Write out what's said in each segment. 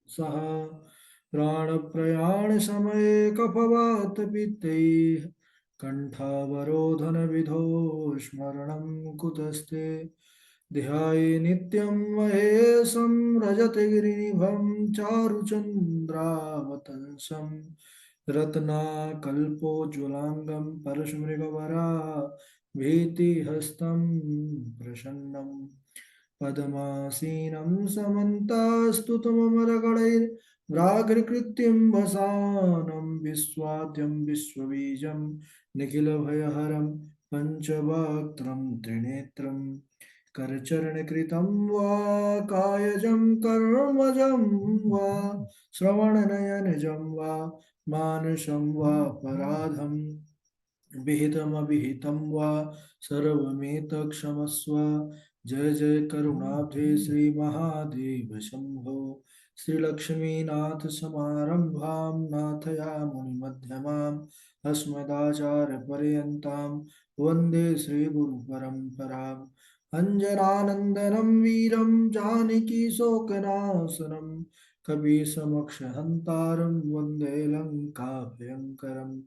सह प्राणप्रयाण समये कफवात पित्तैः कंठावरोधन विधौ स्मरणं कुतस्ते ध्याये नित्यं महेशं रजतगिरिनिभं चारुचन्द्रावतंसं रत्नाकल्पोज्ज्वलाङ्गं परशुमृगवरा भीतिहस्तं प्रसन्नं पद्मासीनं समन्तास्तुतममरगणैर्व्राघ्रकृत्यं वसानं विश्वाद्यं विश्वबीजं निखिलभयहरं पञ्चवक्त्रं त्रिनेत्रं करचरणकृतं वा कायजं कर्मजं वा श्रवणनयनजं वा मानसं वा पराधं विहितमविहितं वा सर्वमेतत्क्षमस्व। जय जय करुणाब्धे श्रीमहादेव शम्भो। श्रीलक्ष्मीनाथ समारंभां नाथयामुनिमध्यमाम् अस्मदाचार्यपर्यन्तां वन्दे श्रीगुरुपरम्पराम्। अञ्जनानन्दनं वीरं जानकी शोकनाशनं कपीशमक्षहन्तारं वन्दे लङ्काभयङ्करम्।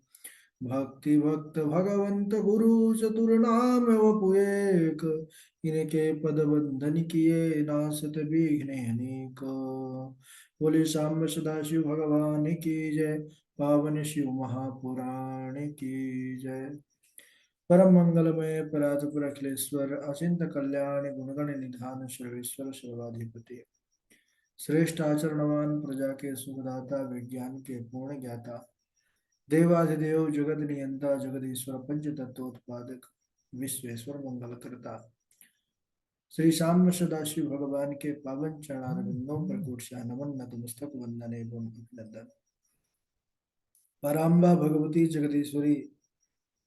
भक्ति भक्त भगवंत गुरु चतुर्नाम वपुएक इनके पद बंधन किए नासत विघ्न अनेक। बोले शाम सदाशिव भगवान की जय। पावन शिव महापुराण की जय। परम मंगलमय परात्पर अखिलेश्वर अचिंत कल्याण गुणगण निधान सर्वेश्वर सर्वाधिपति श्रेष्ठ आचरणवान प्रजा के सुखदाता विज्ञान के पूर्ण ज्ञाता देवाधिदेव जगत नियंता जगदीश्वर पंच तत्वोत्पादक विश्वेश्वर मंगल करता श्री श्याम सदाशिव भगवान के पावन चरणारविंदों पर कोटि नमन नतमस्तक वंदन एवं अभिनंदन। पराम्बा भगवती जगदीश्वरी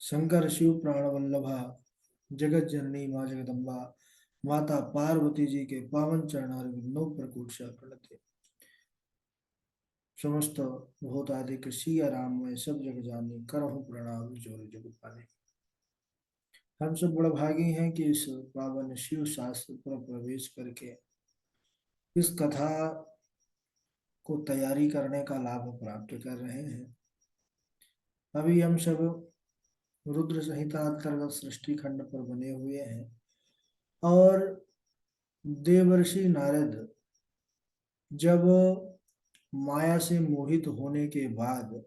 शंकर शिव प्राणवल्लभा जगत जननी माँ जगदम्बा माता पार्वती जी के पावन चरणारविंदों पर कोटि प्रणति। समस्त भूतादिक सिया राम में सब जग जानी करहु प्रणाम जोर जग पाने। हम सब बड़ भागी हैं कि इस पावन शिव शास्त्र पर प्रवेश करके इस कथा को तैयारी करने का लाभ प्राप्त कर रहे हैं। अभी हम सब रुद्र संहिता अंतर्गत सृष्टि खंड पर बने हुए हैं और देवर्षि नारद जब माया से मोहित होने के बाद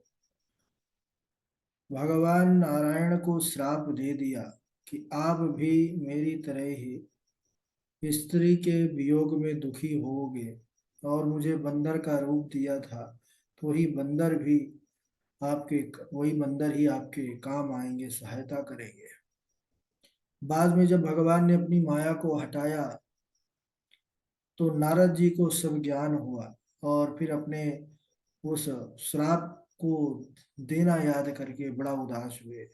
भगवान नारायण को श्राप दे दिया कि आप भी मेरी तरह ही स्त्री के वियोग में दुखी होगे और मुझे बंदर का रूप दिया था तो ही बंदर भी आपके वही बंदर ही आपके काम आएंगे सहायता करेंगे। बाद में जब भगवान ने अपनी माया को हटाया तो नारद जी को सब ज्ञान हुआ और फिर अपने उस श्राप को देना याद करके बड़ा उदास हुए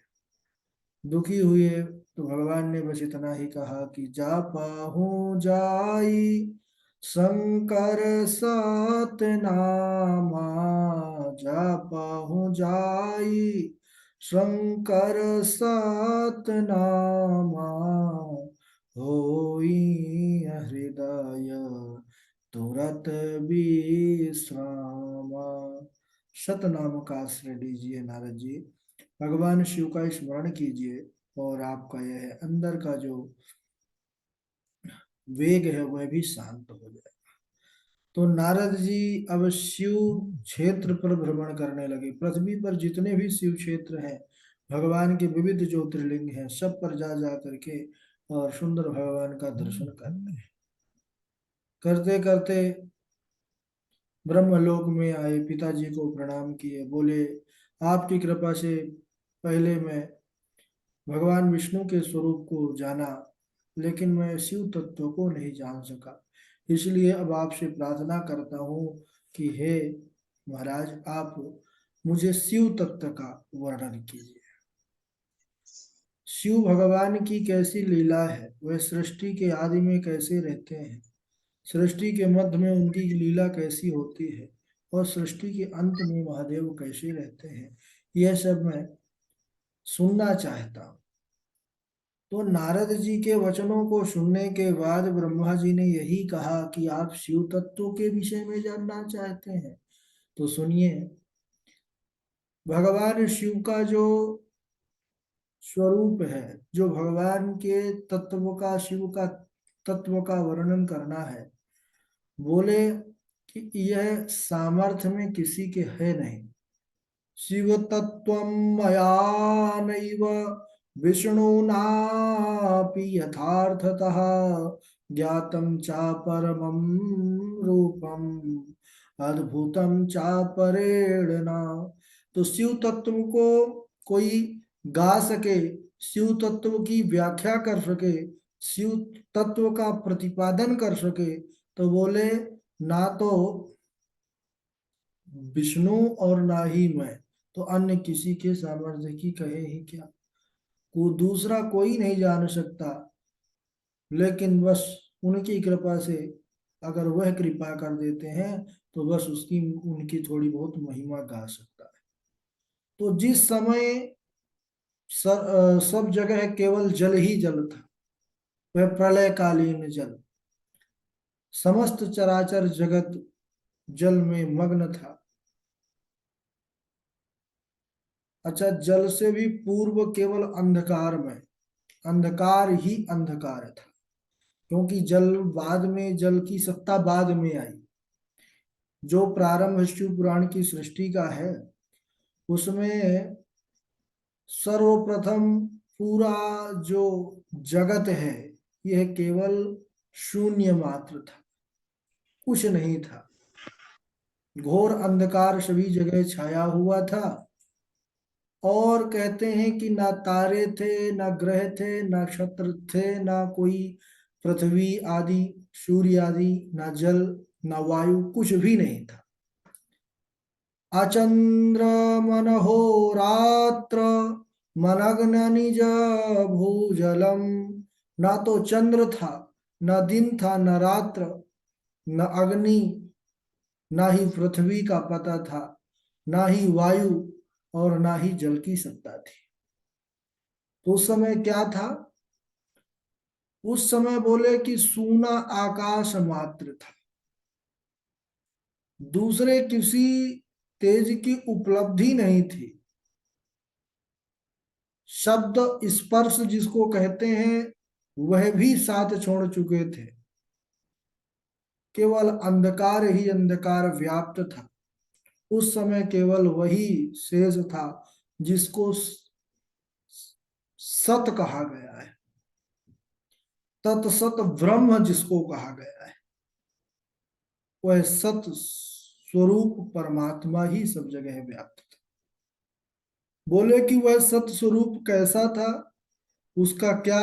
दुखी हुए। तो भगवान ने बस इतना ही कहा कि जा पाहूं जाई शंकर सात नामा जा पाहूं जाई शंकर सात नामा होई हृदय तुरत विश्रामा। सतनाम का आश्रय लीजिए नारद जी, भगवान शिव का स्मरण कीजिए और आपका यह अंदर का जो वेग है वह भी शांत हो जाए। तो नारद जी अब शिव क्षेत्र पर भ्रमण करने लगे। पृथ्वी पर जितने भी शिव क्षेत्र हैं भगवान के विविध ज्योतिर्लिंग हैं सब पर जा जा करके और सुंदर भगवान का दर्शन करते हैं। करते करते ब्रह्मलोक में आए, पिताजी को प्रणाम किए, बोले आपकी कृपा से पहले मैं भगवान विष्णु के स्वरूप को जाना लेकिन मैं शिव तत्व को नहीं जान सका, इसलिए अब आपसे प्रार्थना करता हूँ कि हे महाराज आप मुझे शिव तत्व का वर्णन कीजिए। शिव भगवान की कैसी लीला है, वह सृष्टि के आदि में कैसे रहते हैं, सृष्टि के मध्य में उनकी लीला कैसी होती है और सृष्टि के अंत में महादेव कैसे रहते हैं, यह सब मैं सुनना चाहता हूँ। तो नारद जी के वचनों को सुनने के बाद ब्रह्मा जी ने यही कहा कि आप शिव तत्व के विषय में जानना चाहते हैं, तो सुनिए। भगवान शिव का जो स्वरूप है, जो भगवान के तत्व का, शिव का तत्व का वर्णन करना है, बोले कि यह सामर्थ्य में किसी के है नहीं। शिव तत्व मया नैव विष्णुनापि यथार्थतः ज्ञातं चा परमं रूपम अद्भुतम चा परेण। तो शिव तत्व को कोई गा सके, शिव तत्व की व्याख्या कर सके, शिव तत्व का प्रतिपादन कर सके, तो बोले ना तो विष्णु और ना ही मैं, तो अन्य किसी के सामर्थ्य की कहे ही क्या। को दूसरा कोई नहीं जान सकता, लेकिन बस उनकी कृपा से, अगर वह कृपा कर देते हैं तो बस उसकी उनकी थोड़ी बहुत महिमा गा सकता है। तो जिस समय सब जगह केवल जल ही जल था, वह प्रलयकालीन जल, समस्त चराचर जगत जल में मग्न था। अच्छा, जल से भी पूर्व केवल अंधकार में, अंधकार ही अंधकार था, क्योंकि जल बाद में, जल की सत्ता बाद में आई। जो प्रारंभ शिव पुराण की सृष्टि का है, उसमें सर्वप्रथम पूरा जो जगत है, यह केवल शून्य मात्र था, कुछ नहीं था। घोर अंधकार सभी जगह छाया हुआ था। और कहते हैं कि ना तारे थे, ना ग्रह थे, ना नक्षत्र थे, ना कोई पृथ्वी आदि, सूर्य आदि, ना जल, ना वायु, कुछ भी नहीं था। अचंद्र मनहोरात्र मनग्न निज भूजलम। ना तो चंद्र था, न दिन था, न रात्र, न अग्नि, ना ही पृथ्वी का पता था, ना ही वायु, और ना ही जल की सत्ता थी। तो उस समय क्या था? उस समय बोले कि सूना आकाश मात्र था, दूसरे किसी तेज की उपलब्धि नहीं थी। शब्द स्पर्श जिसको कहते हैं, वह भी साथ छोड़ चुके थे। केवल अंधकार ही अंधकार व्याप्त था। उस समय केवल वही शेष था जिसको सत कहा गया है, तत्सत ब्रह्म जिसको कहा गया है, वह सत स्वरूप परमात्मा ही सब जगह व्याप्त था। बोले कि वह सत स्वरूप कैसा था, उसका क्या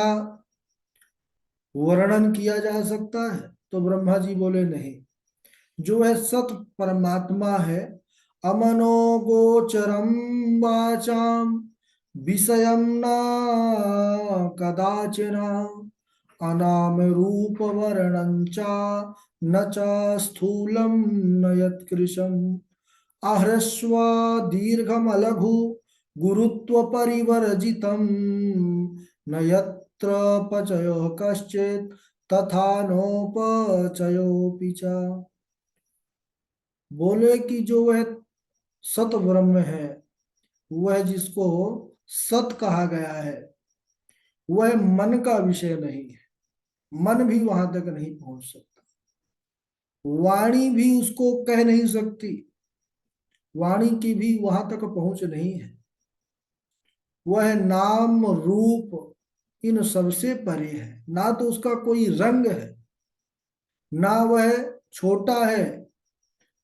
वर्णन किया जा सकता है? तो ब्रह्मा जी बोले नहीं। जो है सत परमात्मा है, अमनो गोचरम वाचाम विषयम न कदाचन अनाम रूप वर्णंचा न च स्थूलम न यत्कृशम अह्रस्व दीर्घमलघु गुरुत्व परिवर्जितम न यत्र पचयो कश्चित् तथा नोपचयोपि च। बोले कि जो वह सत ब्रह्म है, वह जिसको सत कहा गया है, वह मन का विषय नहीं है। मन भी वहां तक नहीं पहुंच सकता, वाणी भी उसको कह नहीं सकती, वाणी की भी वहां तक पहुंच नहीं है। वह नाम रूप इन सबसे परे है। ना तो उसका कोई रंग है, ना वह छोटा है,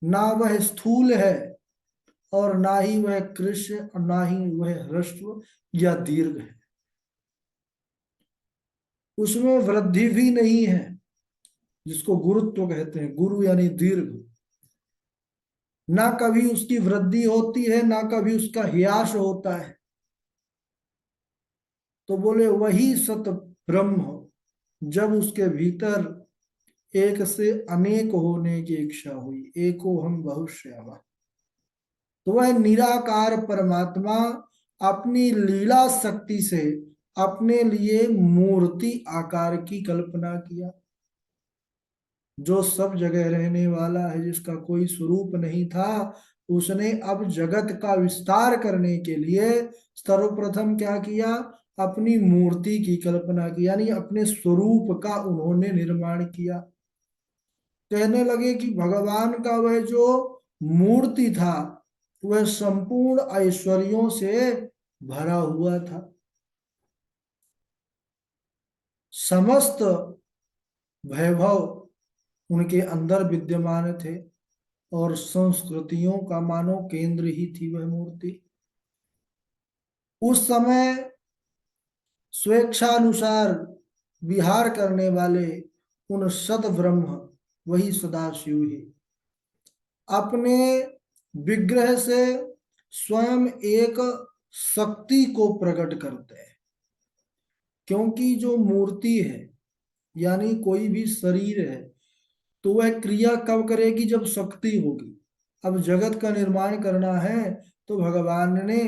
ना वह स्थूल है, और ना ही वह कृष्ण, और ना ही वह ह्रस्व या दीर्घ है। उसमें वृद्धि भी नहीं है, जिसको गुरुत्व कहते हैं, गुरु यानी दीर्घ। ना कभी उसकी वृद्धि होती है, ना कभी उसका ह्रास होता है। तो बोले वही सत ब्रह्म, जब उसके भीतर एक से अनेक होने की इच्छा हुई, एको हम बहुश्यामा, तो वह निराकार परमात्मा अपनी लीला शक्ति से अपने लिए मूर्ति आकार की कल्पना किया। जो सब जगह रहने वाला है, जिसका कोई स्वरूप नहीं था, उसने अब जगत का विस्तार करने के लिए सर्वप्रथम क्या किया? अपनी मूर्ति की कल्पना की, यानी अपने स्वरूप का उन्होंने निर्माण किया। कहने लगे कि भगवान का वह जो मूर्ति था वह संपूर्ण ऐश्वर्यों से भरा हुआ था। समस्त वैभव उनके अंदर विद्यमान थे और संस्कृतियों का मानो केंद्र ही थी वह मूर्ति। उस समय स्वेच्छानुसार विहार करने वाले उन सद ब्रह्म, वही सदाशिव ही, अपने विग्रह से स्वयं एक शक्ति को प्रकट करते हैं। क्योंकि जो मूर्ति है, यानी कोई भी शरीर है, तो वह क्रिया कब करेगी? जब शक्ति होगी। अब जगत का निर्माण करना है तो भगवान ने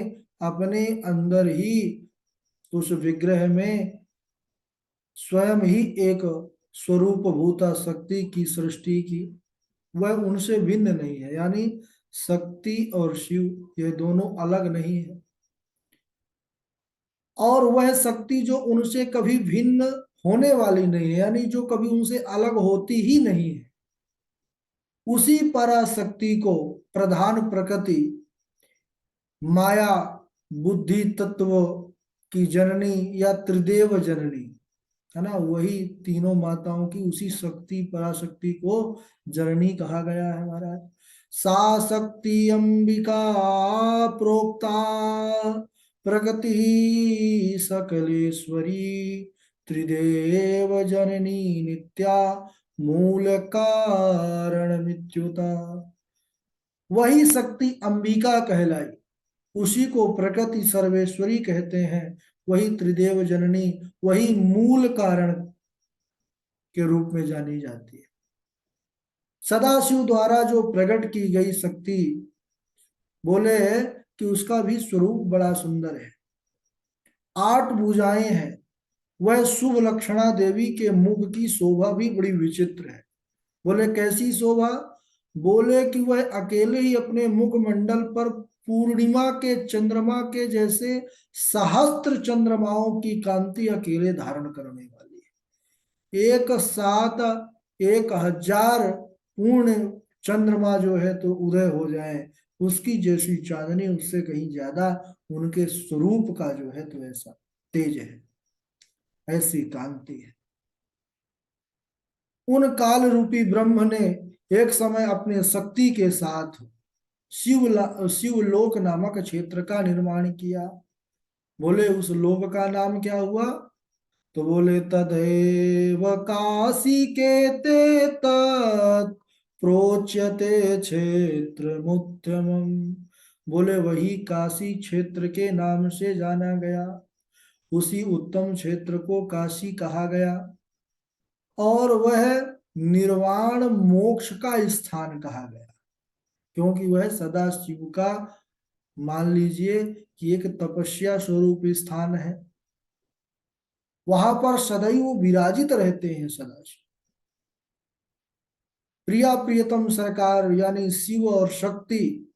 अपने अंदर ही उस विग्रह में स्वयं ही एक स्वरूप भूता शक्ति की सृष्टि की। वह उनसे भिन्न नहीं है, यानी शक्ति और शिव ये दोनों अलग नहीं है। और वह शक्ति जो उनसे कभी भिन्न होने वाली नहीं है, यानी जो कभी उनसे अलग होती ही नहीं है, उसी पराशक्ति को प्रधान प्रकृति माया बुद्धि तत्व की जननी या त्रिदेव जननी है ना, वही तीनों माताओं की उसी शक्ति पराशक्ति को जननी कहा गया है महाराज। सा शक्ति अंबिका प्रोक्ता प्रकृति सकलेश्वरी त्रिदेव जननी नित्या मूल कारण मित्युता। वही शक्ति अंबिका कहलाई, उसी को प्रकृति सर्वेश्वरी कहते हैं, वही त्रिदेव जननी, वही मूल कारण के रूप में जानी जाती है। सदाशिव द्वारा जो प्रकट की गई शक्ति, बोले कि उसका भी स्वरूप बड़ा सुंदर है। 8 भुजाएं हैं। वह शुभ लक्षणा देवी के मुख की शोभा भी बड़ी विचित्र है। बोले कैसी शोभा? बोले कि वह अकेले ही अपने मुखमंडल पर पूर्णिमा के चंद्रमा के जैसे सहस्त्र चंद्रमाओं की कांति अकेले धारण करने वाली है। एक साथ 1000 पूर्ण चंद्रमा जो है तो उदय हो जाए, उसकी जैसी चांदनी, उससे कहीं ज्यादा उनके स्वरूप का जो है तो ऐसा तेज है, ऐसी कांति है। उन काल रूपी ब्रह्म ने एक समय अपने शक्ति के साथ शिवलोक नामक क्षेत्र का निर्माण किया। बोले उस लोक का नाम क्या हुआ? तो बोले तदेव काशी के ते तत् प्रोच्यते क्षेत्र मुत्तमम्। बोले वही काशी क्षेत्र के नाम से जाना गया, उसी उत्तम क्षेत्र को काशी कहा गया, और वह निर्वाण मोक्ष का स्थान कहा गया, क्योंकि वह सदा शिव का, मान लीजिए कि एक तपस्या स्वरूप स्थान है। वहां पर सदैव विराजित रहते हैं सदाशिव। प्रिया प्रियतम सरकार यानी शिव और शक्ति,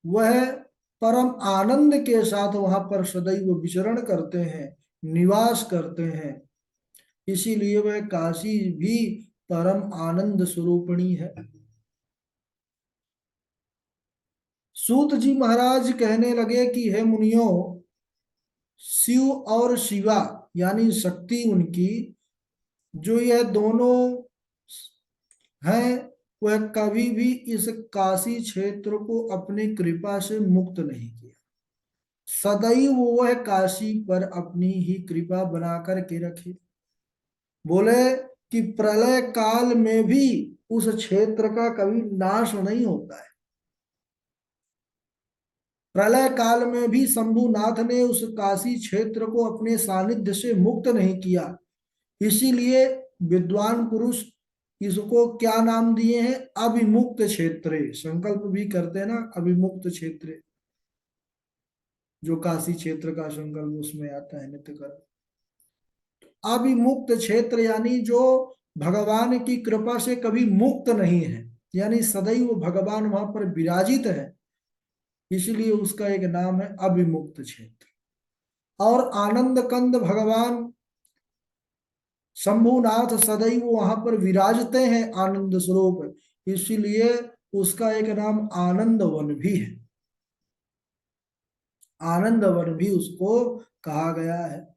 वह परम आनंद के साथ वहां पर सदैव विचरण करते हैं, निवास करते हैं। इसीलिए वह काशी भी परम आनंद स्वरूपणी है। सूत जी महाराज कहने लगे कि हे मुनियों, शिव और शिवा यानी शक्ति उनकी, जो यह दोनों हैं, वह कभी भी इस काशी क्षेत्र को अपनी कृपा से मुक्त नहीं किया। सदैव वह काशी पर अपनी ही कृपा बना करके रखे। बोले कि प्रलय काल में भी उस क्षेत्र का कभी नाश नहीं होता है। प्रलय काल में भी शंभुनाथ ने उस काशी क्षेत्र को अपने सानिध्य से मुक्त नहीं किया। इसीलिए विद्वान पुरुष इसको क्या नाम दिए हैं? अभिमुक्त क्षेत्र। संकल्प भी करते हैं ना, अभिमुक्त क्षेत्र। जो काशी क्षेत्र का संकल्प उसमें आता है, नित्य कर्म। अविमुक्त क्षेत्र यानी जो भगवान की कृपा से कभी मुक्त नहीं है, यानी सदैव भगवान वहां पर विराजित है, इसलिए उसका एक नाम है अविमुक्त क्षेत्र। और आनंद कंद भगवान शंभुनाथ सदैव वहां पर विराजते हैं आनंद स्वरूप, इसीलिए उसका एक नाम आनंद वन भी है। आनंद वन भी उसको कहा गया है।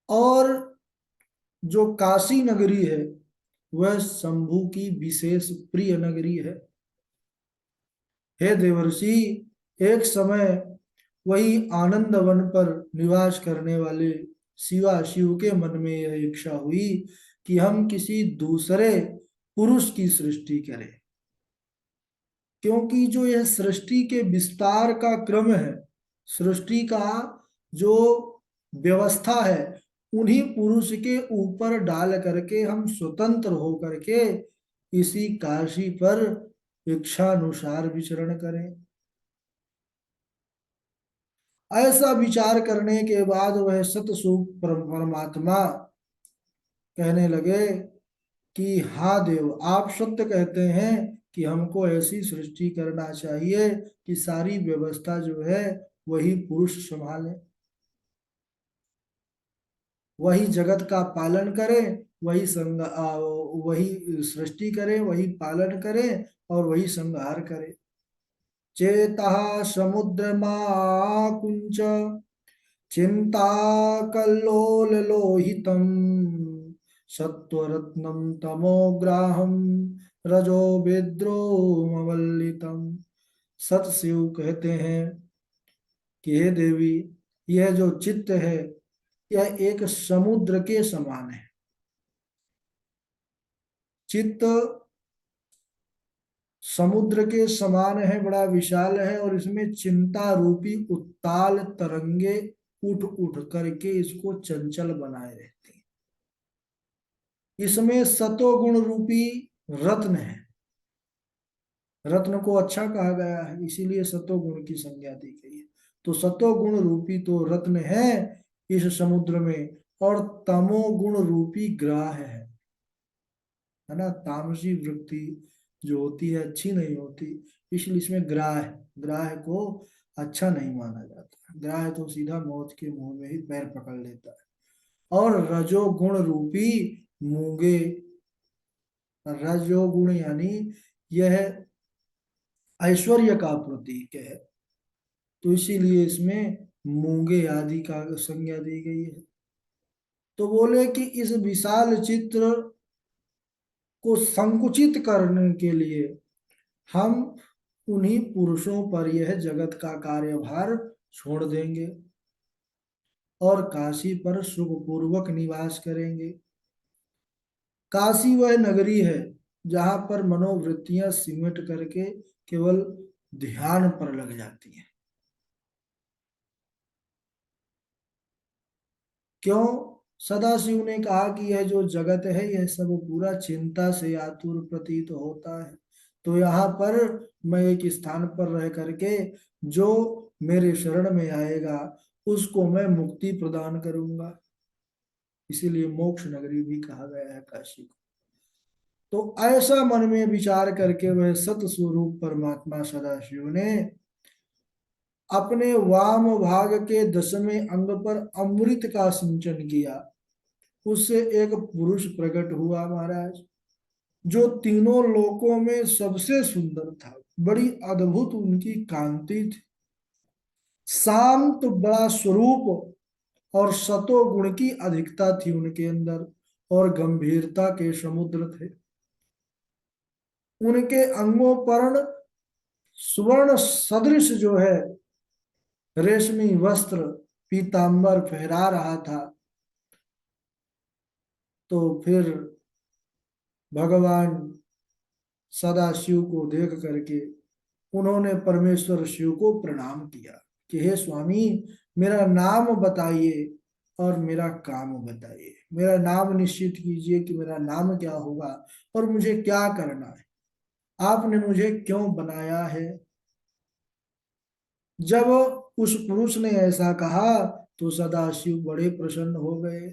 और जो काशी नगरी है वह शंभु की विशेष प्रिय नगरी है। हे देवर्षि, एक समय वही आनंद वन पर निवास करने वाले शिवा शिव के मन में यह इच्छा हुई कि हम किसी दूसरे पुरुष की सृष्टि करें, क्योंकि जो यह सृष्टि के विस्तार का क्रम है, सृष्टि का जो व्यवस्था है, उन्हीं पुरुष के ऊपर डाल करके हम स्वतंत्र हो करके इसी काशी पर इच्छानुसार विचरण करें। ऐसा विचार करने के बाद वह सतसुख परमात्मा कहने लगे कि हाँ देव, आप सत्य कहते हैं कि हमको ऐसी सृष्टि करना चाहिए कि सारी व्यवस्था जो है वही पुरुष संभाले, वही जगत का पालन करे, वही वही सृष्टि करे, वही पालन करे और वही संहार करे। चेता समुद्रमा कुंच चिंता कल्लोललोहितं सत्वरत्नं तमोग्राहं रजो विद्रोमवल्लितम। सतशिव कहते हैं कि हे देवी, यह जो चित्त है यह एक समुद्र के समान है। चित्त समुद्र के समान है, बड़ा विशाल है, और इसमें चिंता रूपी उत्ताल तरंगे उठ उठ करके इसको चंचल बनाए रहती हैं। इसमें सतोगुण रूपी रत्न है, रत्न को अच्छा कहा गया है, इसीलिए सतोगुण की संज्ञा दी गई है। तो सतोगुण रूपी तो रत्न है इस समुद्र में, और तमोगुण रूपी ग्राह है ना। तामसी वृत्ति जो होती है अच्छी नहीं होती, इसलिए इसमें ग्राह है। ग्राह को अच्छा नहीं माना जाता, ग्राह तो सीधा मौत के मुंह में ही पैर पकड़ लेता है। और रजोगुण रूपी मूंगे, रजोगुण यानी यह ऐश्वर्य का प्रतीक है, तो इसीलिए इसमें मूंगे आदि का संज्ञा दी गई है। तो बोले कि इस विशाल चित्र को संकुचित करने के लिए हम उन्हीं पुरुषों पर यह जगत का कार्यभार छोड़ देंगे और काशी पर सुखपूर्वक निवास करेंगे। काशी वह नगरी है जहां पर मनोवृत्तियां सिमट करके केवल ध्यान पर लग जाती हैं। क्यों? सदाशिव ने कहा कि यह जो जगत है यह सब पूरा चिंता से आतुर प्रतीत होता है, तो यहाँ पर मैं एक स्थान पर रह करके जो मेरे शरण में आएगा उसको मैं मुक्ति प्रदान करूंगा, इसीलिए मोक्ष नगरी भी कहा गया है काशी को। तो ऐसा मन में विचार करके वह सत स्वरूप परमात्मा सदाशिव ने अपने वाम भाग के 10वें अंग पर अमृत का सिंचन किया। उससे एक पुरुष प्रकट हुआ महाराज, जो तीनों लोकों में सबसे सुंदर था। बड़ी अद्भुत उनकी कांति थी, शांत बड़ा स्वरूप और सतो गुण की अधिकता थी उनके अंदर, और गंभीरता के समुद्र थे। उनके अंगों पर स्वर्ण सदृश जो है रेशमी वस्त्र पीतांबर फहरा रहा था। तो फिर भगवान सदाशिव को देख करके उन्होंने परमेश्वर शिव को प्रणाम किया कि हे स्वामी, मेरा नाम बताइए और मेरा काम बताइए। मेरा नाम निश्चित कीजिए कि मेरा नाम क्या होगा और मुझे क्या करना है, आपने मुझे क्यों बनाया है। जब उस पुरुष ने ऐसा कहा तो सदाशिव बड़े प्रसन्न हो गए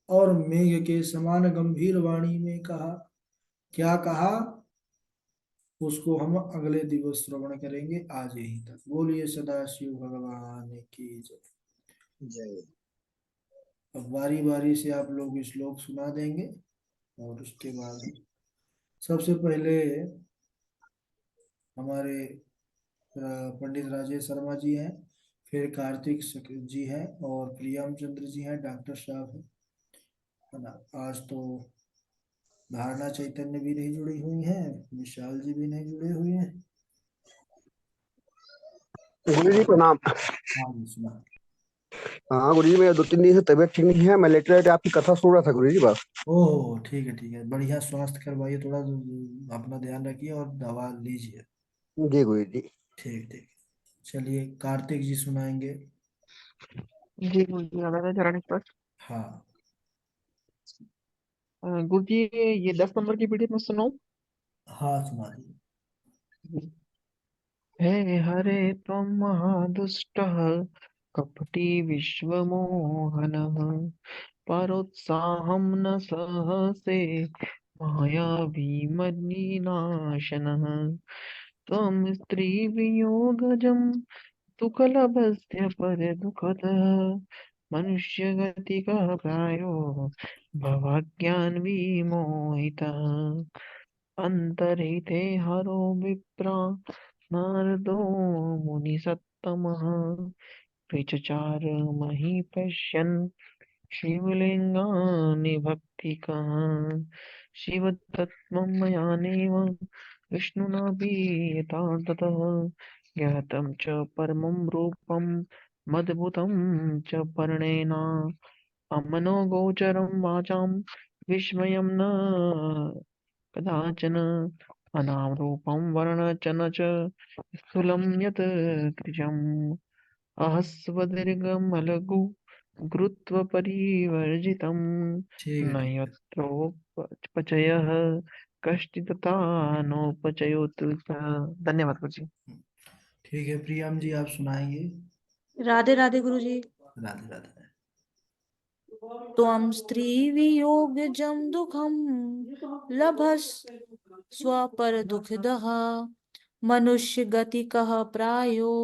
और मेघ के समान गंभीर वाणी में कहा। क्या कहा, उसको हम अगले दिवस श्रवण करेंगे। आज यहीं तक। बोलिए सदाशिव भगवान की जय। जय। अब बारी बारी से आप लोग श्लोक सुना देंगे और उसके बाद सबसे पहले हमारे पंडित राजेश शर्मा जी हैं, फिर कार्तिक जी हैं, और प्रियम चंद्र जी हैं, डॉक्टर साहब हैं, है ना। आज तो धारणा चैतन्य भी नहीं जुड़ी हुई हैं, विशाल जी भी नहीं जुड़े हुए हैं। गुरु जी प्रणाम। हाँ जी सुना। हाँ गुरु जी, मेरा 2-3 दिन से तबीयत ठीक नहीं है। मैं लेटे लेटे आपकी कथा सुन रहा था गुरु जी बस। ओह ठीक है ठीक है, बढ़िया। स्वास्थ्य करवाइए, थोड़ा अपना ध्यान रखिए और दवा लीजिए। जी गुरु जी। ठीक ठीक। चलिए कार्तिक जी सुनाएंगे। जी गुरु जी, आधा चरण पर। हाँ गुरु जी, ये 10 नंबर की पीढ़ी में सुनो। हाँ सुना दीजिए। हे हरे त्वं महादुष्टः कपटी विश्वमोहनः परोत्साहं न सहसे मायावीमन्निनाशनः त्वं स्त्रीवियोगजं दुःखलभस्य परदुःखदः मनुष्यगतिकः प्रायो भवाज्ञानविमोहितः अन्तर्हिते हरो विप्रा नारदो मुनिसत्तमः विचचार महीपश्यन् शिवलिङ्गानि भक्तिकः शिवतत्त्वं मयानेव विष्णुनापि यथा ततः ज्ञातं च परमं रूपं मद्भुतं च पर्णेन अमनोगोचरं वाचां विस्मयं न कदाचन अनामरूपं वर्णचन च स्थूलं यत् कृशम् अहस्वदीर्घमलघु गुरुत्वपरिवर्जितं ठीक है न ठीक है। यत्रोपचयः कष्टितता नोपचयोतु सः। धन्यवाद गुरु जी। ठीक है प्रियम जी आप सुनाएंगे। राधे राधे गुरु जी। राधे राधे। त्वं स्त्रीवियोगजं दुःखं लभस्व मनुष्यगतिकः प्रायो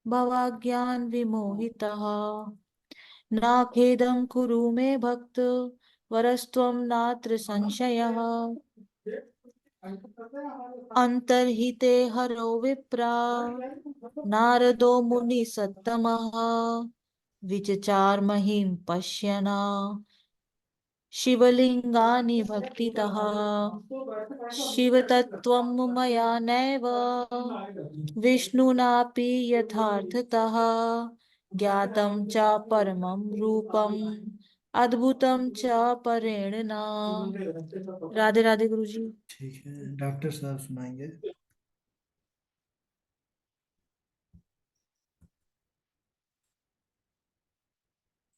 भवाज्ञानविमोहितः न खेदं कुरु मे भक्त वरस्त्वं नात्र संशयः अन्तर्हिते हरो विप्रा नारदो मुनिसत्तमः विचचार महीं पश्यन् शिवलिंगानि भक्तितः शिवतत्त्वं मया नैव विष्णुनापि यथार्थतः ज्ञातं च परमं रूपम् अद्भुतं च परेणना। राधे राधे गुरु जी। ठीक है डॉक्टर साहब सुनाएंगे।